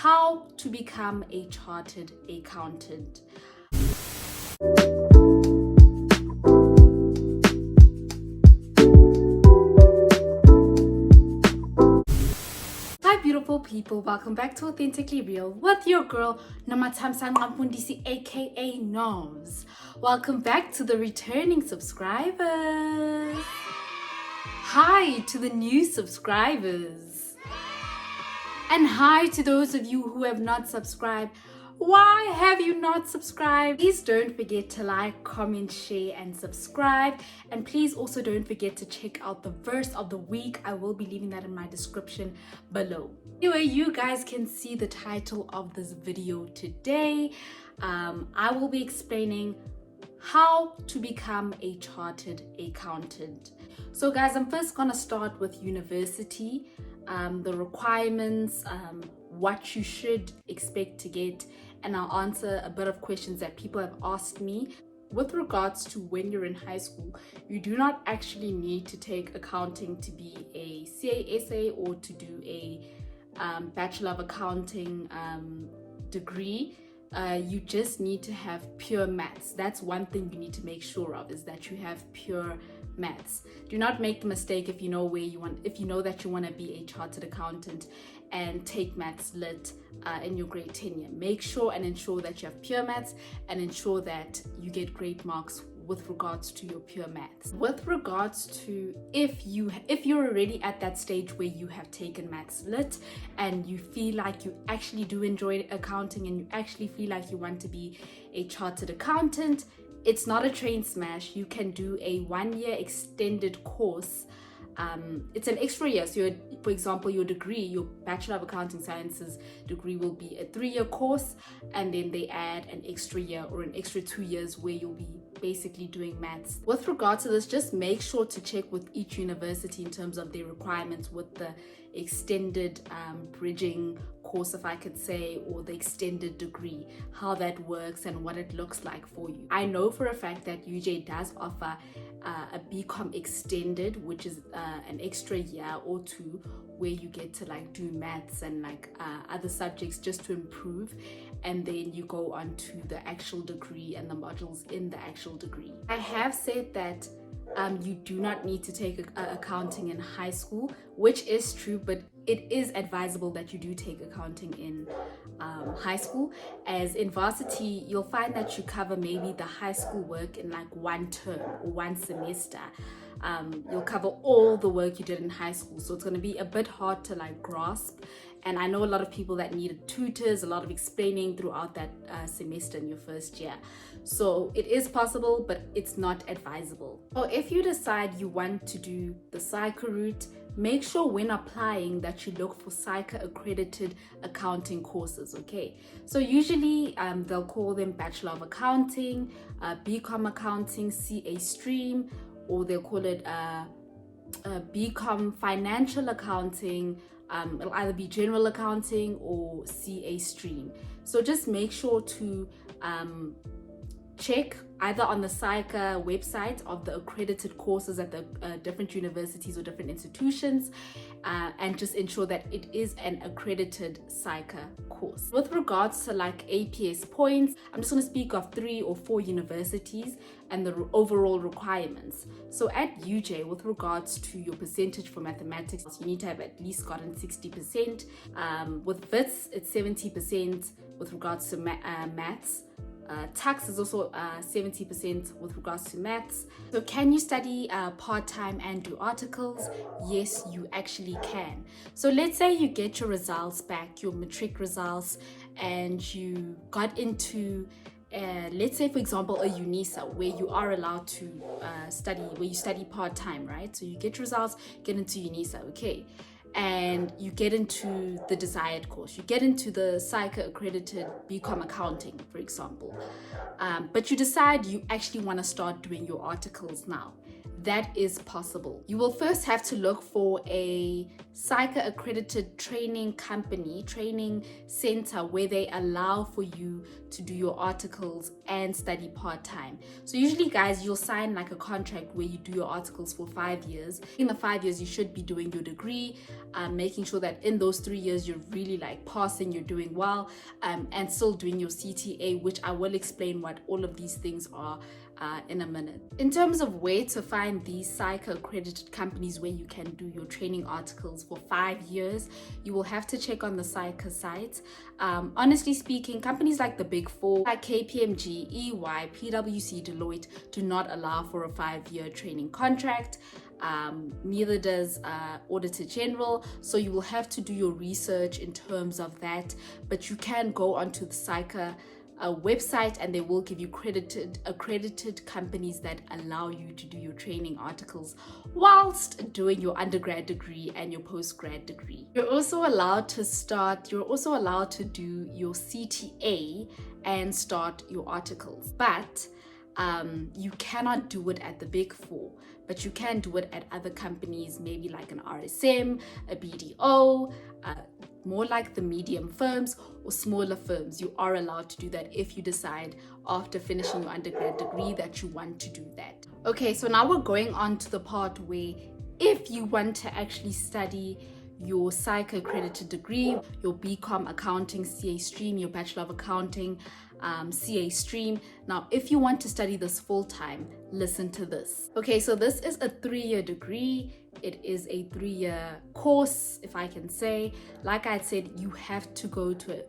How to become a chartered accountant. Hi beautiful people, welcome back to Authentically Real with your girl nomzz.mfundisi aka nomzz. Welcome back to the returning subscribers. Hi to the new subscribers. And hi to those of you who have not subscribed. Why have you not subscribed? Please don't forget to like, comment, share, and subscribe. And please also don't forget to check out the verse of the week. I will be leaving that in my description below. Anyway, you guys can see the title of this video today. I will be explaining how to become a chartered accountant. So guys, I'm first gonna start with university, the requirements, what you should expect to get, and I'll answer a bit of questions that people have asked me. With regards to when you're in high school, you do not actually need to take accounting to be a SAICA or to do a Bachelor of Accounting degree. You just need to have pure maths. That's one thing you need to make sure of, is that you have pure maths. Do not make the mistake if you know that you want to be a chartered accountant and take maths lit in your grade 10 year. Make sure and ensure that you have pure maths and ensure that you get great marks with regards to your pure maths. With regards to if you're already at that stage where you have taken maths lit and you feel like you actually do enjoy accounting and you actually feel like you want to be a chartered accountant, it's not a train smash. You can do a 1-year extended course. It's an extra year. So for example, your degree, your Bachelor of Accounting Sciences degree will be a 3-year course, and then they add an extra year or an extra 2 years where you'll be basically doing maths. With regard to this, just make sure to check with each university in terms of their requirements with the extended bridging course, if I could say, or the extended degree, how that works and what it looks like for you. I know for a fact that UJ does offer a BCom extended, which is an extra year or 2 where you get to like do maths and like other subjects just to improve, and then you go on to the actual degree and the modules in the actual degree. I have said that you do not need to take accounting in high school, which is true, but it is advisable that you do take accounting in high school, as in varsity you'll find that you cover maybe the high school work in like 1 term or 1 semester. You'll cover all the work you did in high school, so it's going to be a bit hard to like grasp. And I know a lot of people that needed tutors, a lot of explaining throughout that semester in your first year. So it is possible, but it's not advisable. So if you decide you want to do the SAICA route, make sure when applying that you look for SAICA accredited accounting courses, okay? So usually they'll call them Bachelor of Accounting, BCom Accounting, CA stream, or they'll call it BCom Financial Accounting. It'll either be General Accounting or CA stream. So just make sure to check either on the SAICA website of the accredited courses at the different universities or different institutions, and just ensure that it is an accredited SAICA course. With regards to like APS points, I'm just going to speak of 3 or 4 universities and the overall requirements. So at UJ, with regards to your percentage for mathematics, you need to have at least gotten 60%. With WITS, it's 70% with regards to maths. Tax is also 70% with regards to maths. So can you study part-time and do articles? Yes, you actually can. So let's say you get your results back, your matric results, and you got into let's say for example a UNISA where you are allowed to study, where you study part-time, right? So you get results, get into UNISA, okay, and you get into the desired course, you get into the SAICA accredited BCom accounting, for example, but you decide you actually want to start doing your articles now. that is possible. You will first have to look for a SAICA accredited training company, training center, where they allow for you to do your articles and study part-time. So usually, guys, you'll sign like a contract where you do your articles for 5 years. In the 5 years, you should be doing your degree, making sure that in those 3 years you're really like passing, you're doing well, and still doing your CTA, which I will explain what all of these things are in a minute. In terms of where to find these SAICA accredited companies where you can do your training articles for 5 years, you will have to check on the SAICA site. Honestly speaking, companies like the Big Four, like KPMG, EY, PwC, Deloitte, do not allow for a 5-year training contract. Neither does Auditor General, so you will have to do your research in terms of that, but you can go onto the SAICA website and they will give you accredited companies that allow you to do your training articles whilst doing your undergrad degree and your postgrad degree. You're also allowed to do your CTA and start your articles, but you cannot do it at the Big Four, but you can do it at other companies, maybe like an RSM, a BDO, more like the medium firms or smaller firms. You are allowed to do that if you decide after finishing your undergrad degree that you want to do that. Okay, so now we're going on to the part where if you want to actually study your SAICA accredited degree, your BCom accounting CA stream, your Bachelor of Accounting CA stream. Now, if you want to study this full time, listen to this. Okay, so this is a 3-year degree. It is a 3-year course, if I can say. Like I said, you have to go to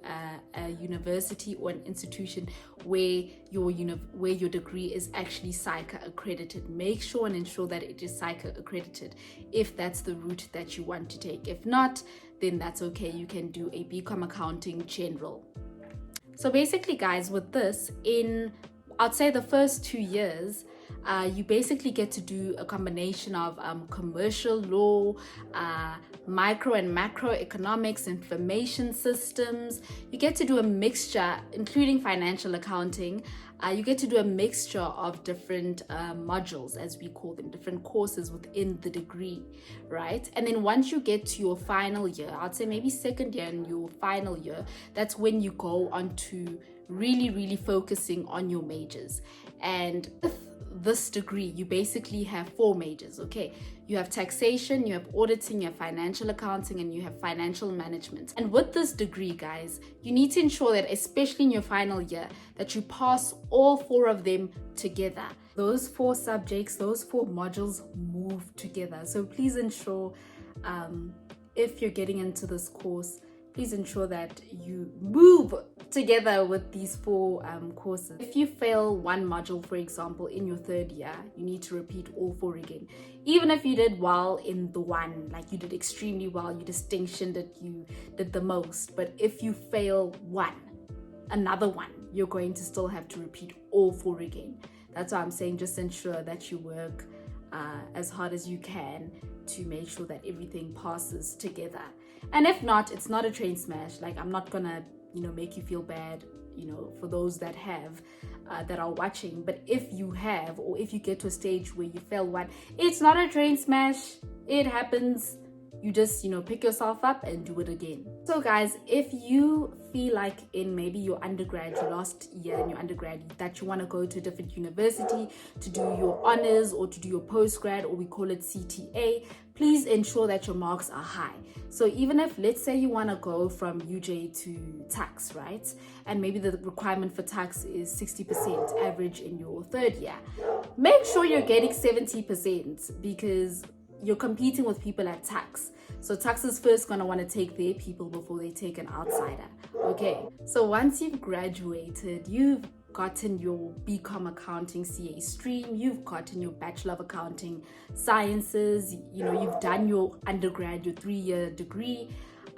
a university or an institution where your degree is actually SAICA accredited. Make sure and ensure that it is SAICA accredited if that's the route that you want to take. If not, then that's okay. You can do a BCom accounting general. So basically, guys, with this, I'd say the first 2 years, you basically get to do a combination of commercial law, micro and macro economics, information systems. You get to do a mixture, including financial accounting. You get to do a mixture of different modules, as we call them, different courses within the degree, right? And then once you get to your final year, I'd say maybe second year and your final year, that's when you go on to really focusing on your majors. And with this degree, you basically have 4 majors, okay? You have taxation, you have auditing, you have financial accounting, and you have financial management. And with this degree, guys, you need to ensure that, especially in your final year, that you pass all 4 of them together. Those 4 subjects, those 4 modules move together. So please ensure, if you're getting into this course, please ensure that you move together with these 4 courses. If you fail one module, for example, in your 3rd year, you need to repeat all 4 again. Even if you did well in the one, like you did extremely well, you distinctioned it, you did the most. But if you fail another one, you're going to still have to repeat all 4 again. That's why I'm saying just ensure that you work as hard as you can to make sure that everything passes together. And if not, it's not a train smash. Like, I'm not gonna, make you feel bad, for those that have, that are watching. But if you have, or if you get to a stage where you fail one, it's not a train smash. It happens. You just, pick yourself up and do it again. So guys, if you feel like in maybe your undergrad, your last year in your undergrad, that you want to go to a different university to do your honors or to do your postgrad, or we call it CTA, please ensure that your marks are high. So even if, let's say you want to go from UJ to tax, right? And maybe the requirement for tax is 60% average in your 3rd year. Make sure you're getting 70%, because you're competing with people at tax. So tax is first going to want to take their people before they take an outsider. Okay, so once you've graduated, you've gotten your BCom accounting CA stream, you've gotten your Bachelor of Accounting Sciences, you've done your undergrad, your 3-year degree,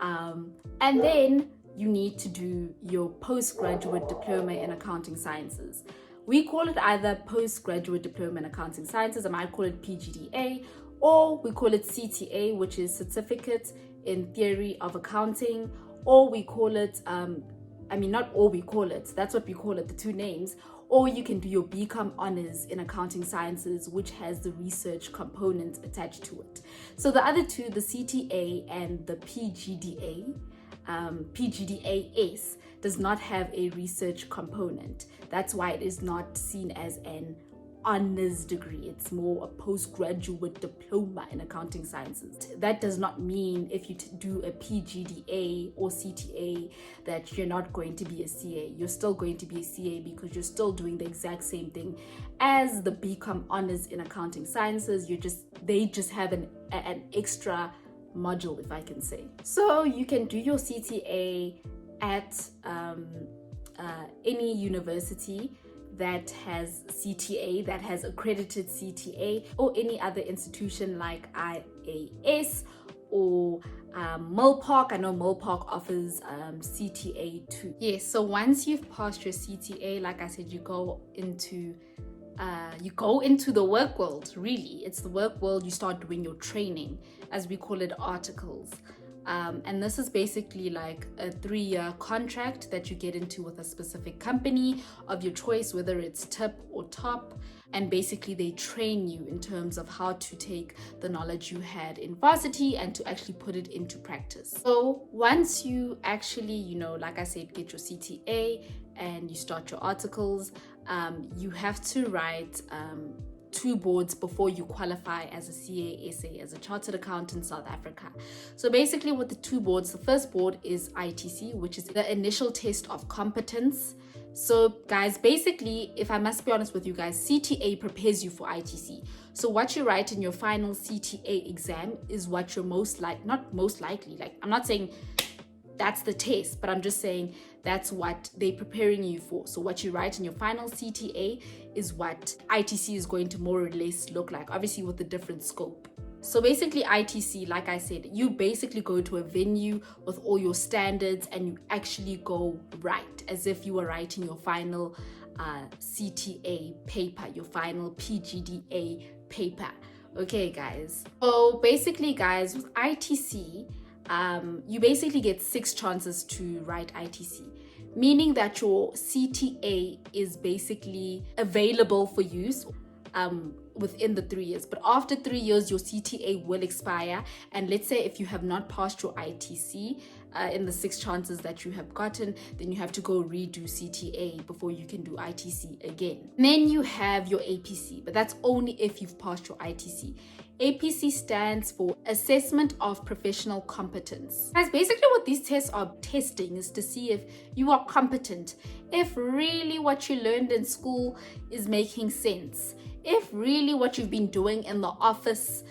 and then you need to do your postgraduate diploma in accounting sciences. We call it either postgraduate diploma in accounting sciences, I might call it PGDA, or we call it CTA, which is Certificate in Theory of Accounting, or we call it, not all we call it, that's what we call it, the 2 names, or you can do your BCom honors in accounting sciences, which has the research component attached to it. So the other two, the CTA and the PGDA, PGDAS, does not have a research component. That's why it is not seen as an honors degree. It's more a postgraduate diploma in accounting sciences. That does not mean if you do a PGDA or CTA that you're not going to be a CA. You're still going to be a CA because you're still doing the exact same thing as the BCom honors in accounting sciences. They just have an extra module, if I can say. So you can do your CTA at any university that has CTA, that has accredited CTA, or any other institution like IAS or Milpark. I know Milpark offers CTA too. Yes, so once you've passed your CTA, like I said, you go into the work world. Really, it's the work world. You start doing your training, as we call it, articles. And this is basically like a 3-year contract that you get into with a specific company of your choice, whether it's tip or top. And basically they train you in terms of how to take the knowledge you had in varsity and to actually put it into practice. So once you actually, like I said, get your CTA and you start your articles, you have to write 2 boards before you qualify as a CASA, as a Chartered Accountant South Africa. So basically with the 2 boards, the first board is ITC, which is the initial test of competence. So guys, basically, if I must be honest with you guys, CTA prepares you for ITC. So what you write in your final CTA exam is what you're not most likely, like I'm not saying that's the test, but I'm just saying that's what they're preparing you for. So what you write in your final CTA is what ITC is going to more or less look like, obviously with a different scope. So basically ITC, like I said, you basically go to a venue with all your standards and you actually go write as if you were writing your final CTA paper, your final PGDA paper. Okay, guys. So basically, guys, with ITC, you basically get 6 chances to write ITC, meaning that your CTA is basically available for use within the 3 years. But after 3 years, your CTA will expire. And let's say if you have not passed your ITC in the 6 chances that you have gotten, then you have to go redo CTA before you can do ITC again. And then you have your APC, but that's only if you've passed your ITC. APC stands for Assessment of Professional Competence. Guys, basically what these tests are testing is to see if you are competent, if really what you learned in school is making sense, if really what you've been doing in the office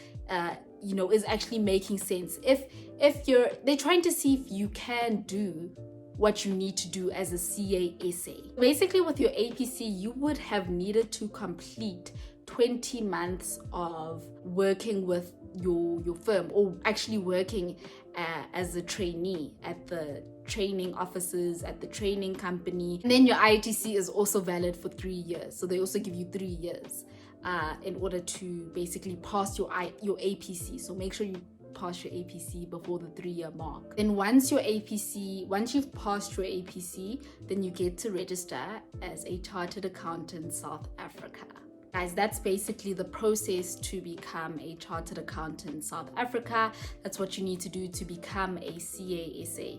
is actually making sense, they're trying to see if you can do what you need to do as a CASA. Basically with your APC, you would have needed to complete 20 months of working with your firm, or actually working as a trainee at the training offices, at the training company. And then your ITC is also valid for 3 years. So they also give you 3 years in order to basically pass your APC. So make sure you pass your APC before the 3-year mark. Then once you've passed your APC, then you get to register as a Chartered Accountant South Africa. Guys, that's basically the process to become a Chartered Accountant South Africa. That's what you need to do to become a CASA.